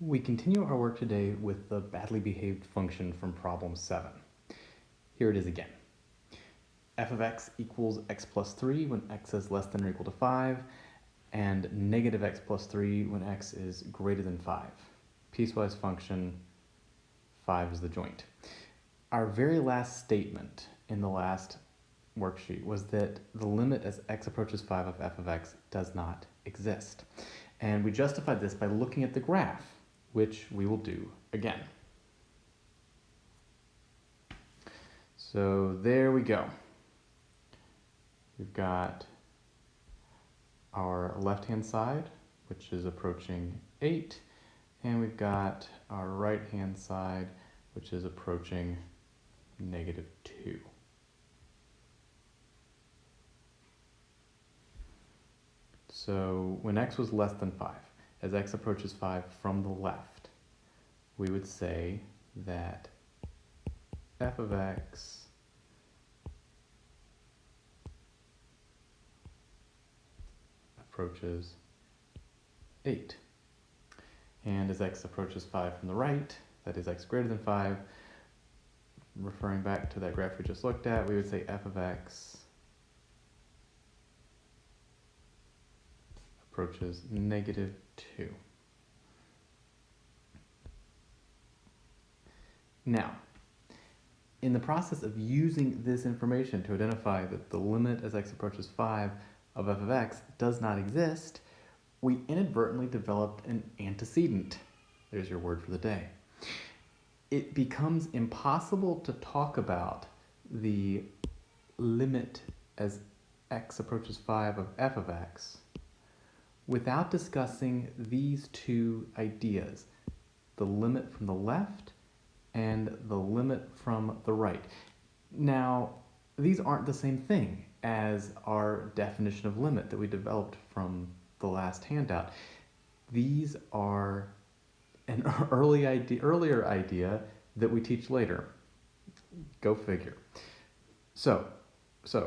We continue our work today with the badly behaved function from problem 7. Here it is again. F of x equals x plus 3 when x is less than or equal to 5, and negative x plus 3 when x is greater than 5. Piecewise function, 5 is the joint. Our very last statement in the last worksheet was that the limit as x approaches 5 of f of x does not exist. And we justified this by looking at the graph, which we will do again. So there we go. We've got our left-hand side, which is approaching 8, and we've got our right-hand side, which is approaching negative 2. So when x was less than 5, as x approaches 5 from the left, we would say that f of x approaches 8. And as x approaches 5 from the right, that is x greater than 5, referring back to that graph we just looked at, we would say f of x approaches negative 2. Now, in the process of using this information to identify that the limit as x approaches 5 of f of x does not exist, we inadvertently developed an antecedent. There's your word for the day. It becomes impossible to talk about the limit as x approaches 5 of f of x without discussing these two ideas, the limit from the left and the limit from the right. Now, these aren't the same thing as our definition of limit that we developed from the last handout. These are an earlier idea that we teach later. Go figure. So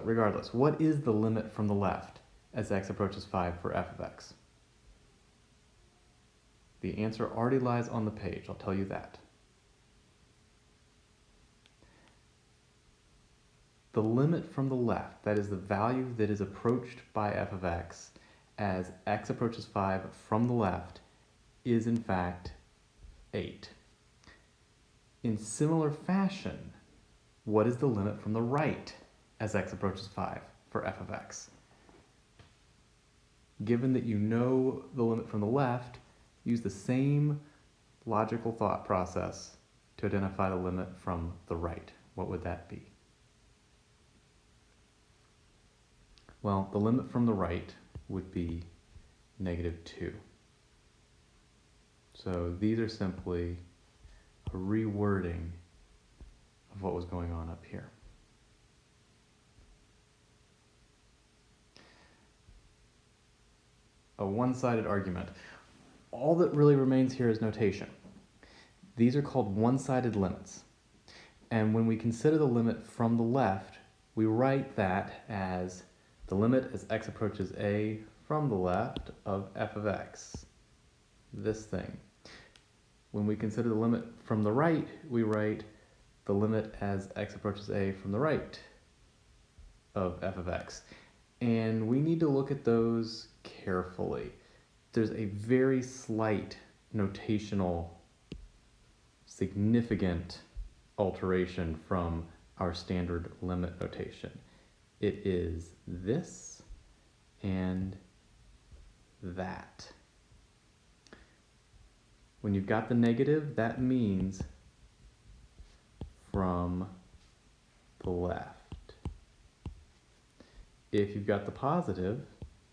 regardless, what is the limit from the left as x approaches 5 for f of x? The answer already lies on the page, I'll tell you that. The limit from the left, that is the value that is approached by f of x as x approaches 5 from the left, is in fact 8. In similar fashion, what is the limit from the right as x approaches 5 for f of x? Given that you know the limit from the left, use the same logical thought process to identify the limit from the right. What would that be? Well, the limit from the right would be negative 2. So these are simply a rewording of what was going on up here. A one-sided argument. All that really remains here is notation. These are called one-sided limits. And when we consider the limit from the left, we write that as the limit as x approaches a from the left of f of x, this thing. When we consider the limit from the right, we write the limit as x approaches a from the right of f of x. And we need to look at those carefully. There's a very slight notational significant alteration from our standard limit notation. It is this and that. When you've got the negative, that means from the left. If you've got the positive,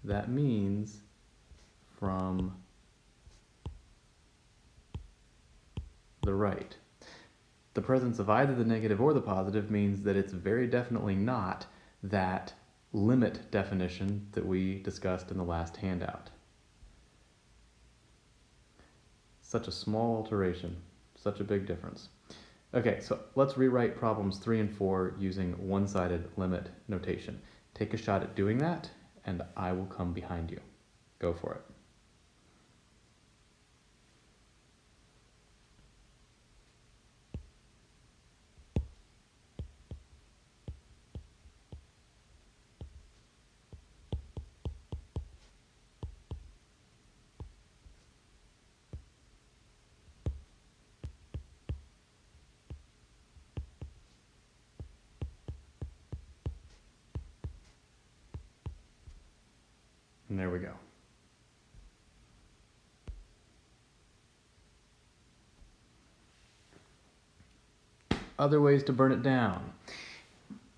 that means from the right. The presence of either the negative or the positive means that it's very definitely not that limit definition that we discussed in the last handout. Such a small alteration, such a big difference. Okay, so let's rewrite problems 3 and 4 using one-sided limit notation. Take a shot at doing that, and I will come behind you. Go for it. And there we go. Other ways to burn it down.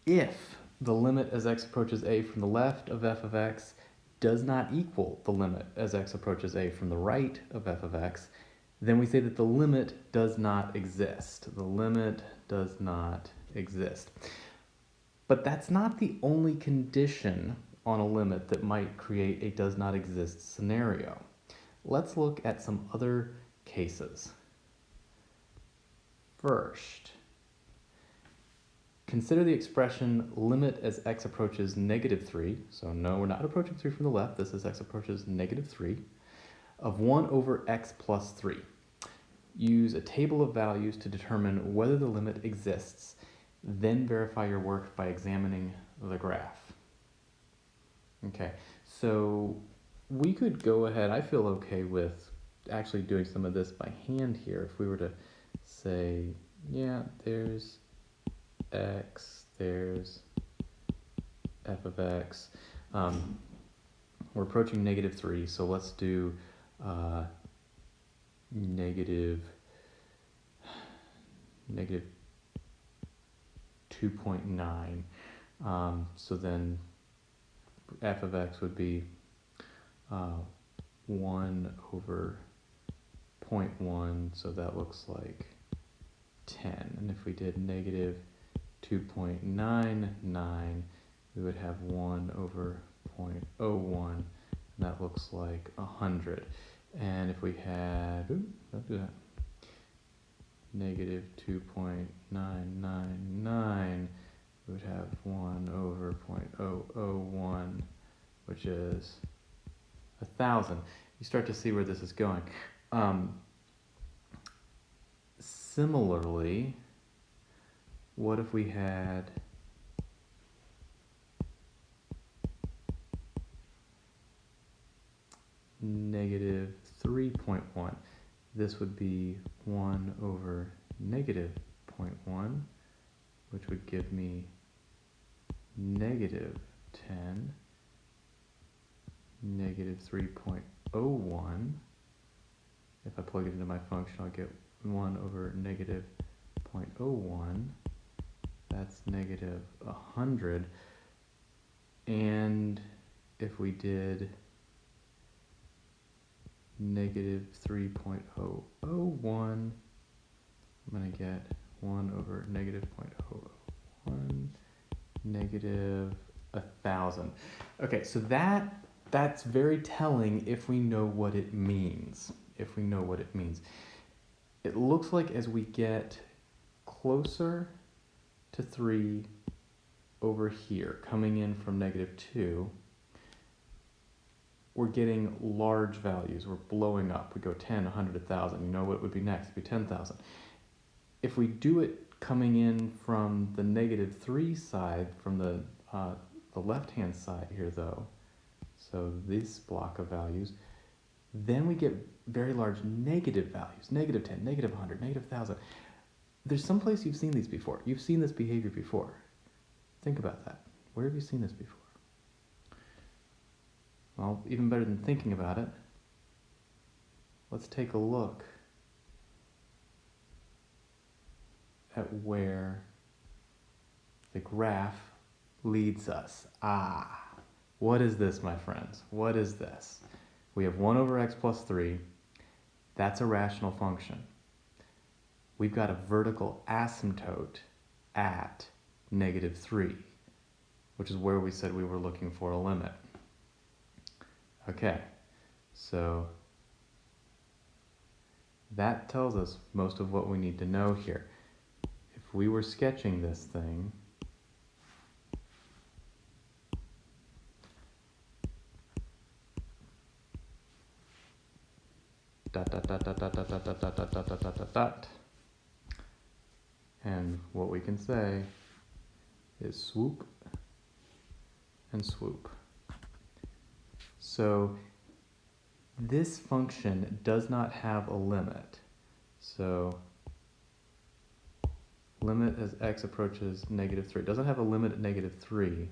If the limit as x approaches a from the left of f of x does not equal the limit as x approaches a from the right of f of x, then we say that the limit does not exist. The limit does not exist. But that's not the only condition on a limit that might create a does not exist scenario. Let's look at some other cases. First, consider the expression limit as x approaches negative 3, so no, we're not approaching 3 from the left, this is x approaches negative 3, of 1 over x plus 3. Use a table of values to determine whether the limit exists, then verify your work by examining the graph. Okay, so we could go ahead, I feel okay with actually doing some of this by hand here. If we were to say, yeah, there's x, there's f of x. We're approaching negative 3, so let's do negative 2.9. So then f of x would be 1 over 0.1, so that looks like 10. And if we did negative 2.99, we would have 1 over 0.01, and that looks like 100. And if we had, don't do that, negative 2.999, we would have 1 over 0.001, which is 1,000. You start to see where this is going. Similarly, what if we had negative 3.1? This would be 1 over negative 0.1, which would give me negative 10, negative 3.01. If I plug it into my function, I'll get 1 over negative 0.01. That's negative 100. And if we did negative 3.001, I'm going to get 1 over negative 0.001, negative 1,000. Okay, so that's very telling if we know what it means. If we know what it means. It looks like as we get closer to 3 over here, coming in from negative 2, we're getting large values. We're blowing up. We go 10, 100, 1,000. You know what would be next? It'd be 10,000. If we do it coming in from the negative 3 side, from the left-hand side here, though, so this block of values, then we get very large negative values, negative 10, negative 100, negative 1,000. There's some place you've seen these before. You've seen this behavior before. Think about that. Where have you seen this before? Well, even better than thinking about it, let's take a look at where the graph leads us. What is this, my friends? What is this? We have 1 over x plus 3. That's a rational function. We've got a vertical asymptote at negative 3, which is where we said we were looking for a limit. Okay, so that tells us most of what we need to know here. If we were sketching this thing, dot, dot, dot, dot, dot, dot, dot, dot, dot, dot, dot, dot, dot, dot. And what we can say is swoop and swoop. So this function does not have a limit. So limit as x approaches negative 3. It doesn't have a limit at negative 3.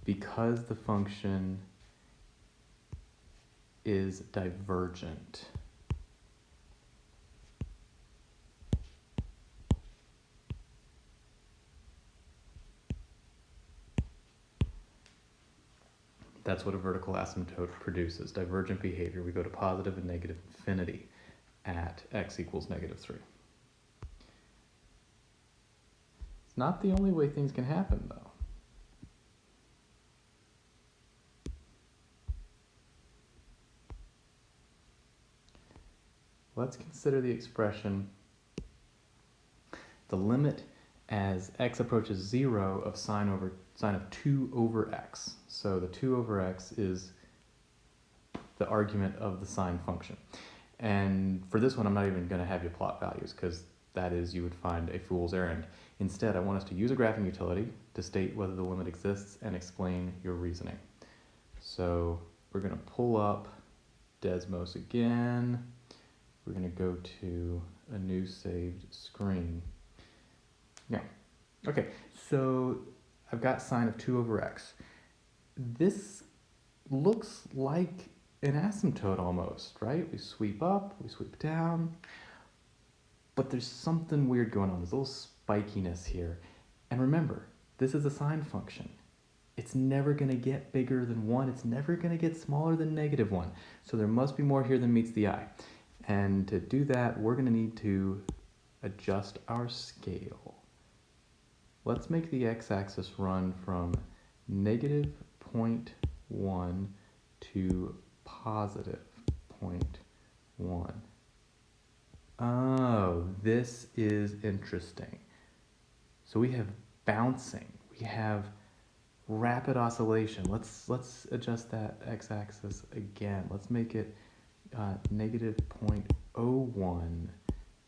because the function is divergent. That's what a vertical asymptote produces, divergent behavior. We go to positive and negative infinity at x equals negative 3. It's not the only way things can happen, though. Let's consider the expression, the limit as x approaches 0 of sine of 2 over x. So the 2 over x is the argument of the sine function. And for this one, I'm not even going to have you plot values because that is, you would find a fool's errand. Instead, I want us to use a graphing utility to state whether the limit exists and explain your reasoning. So we're going to pull up Desmos again. We're going to go to a new saved screen. Yeah. Okay, so I've got sine of 2 over x. This looks like an asymptote almost, right? We sweep up, we sweep down, but there's something weird going on. There's a little spikiness here. And remember, this is a sine function. It's never going to get bigger than 1. It's never going to get smaller than negative 1. So there must be more here than meets the eye. And to do that, we're going to need to adjust our scale. Let's make the x-axis run from negative 0.1 to positive 0.1. Oh, this is interesting. So we have bouncing. We have rapid oscillation. Let's adjust that x-axis again. Let's make it negative 0.01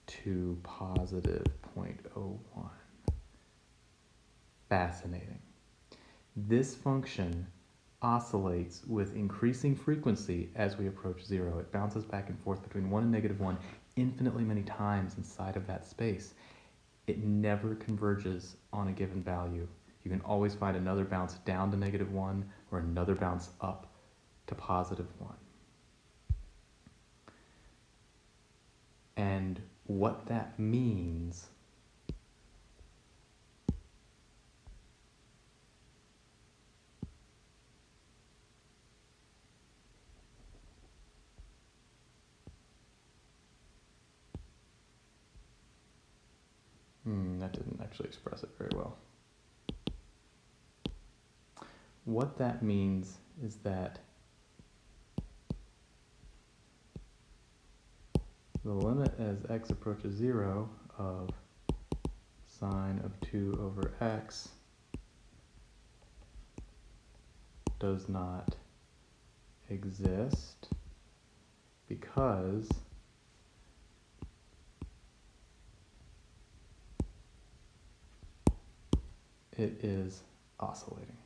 to positive 0.01. Fascinating. This function oscillates with increasing frequency as we approach 0. It bounces back and forth between 1 and negative 1 infinitely many times inside of that space. It never converges on a given value. You can always find another bounce down to negative 1 or another bounce up to positive 1. And what that means that didn't actually express it very well. What that means is that the limit as x approaches 0 of sine of 2 over x does not exist because it is oscillating.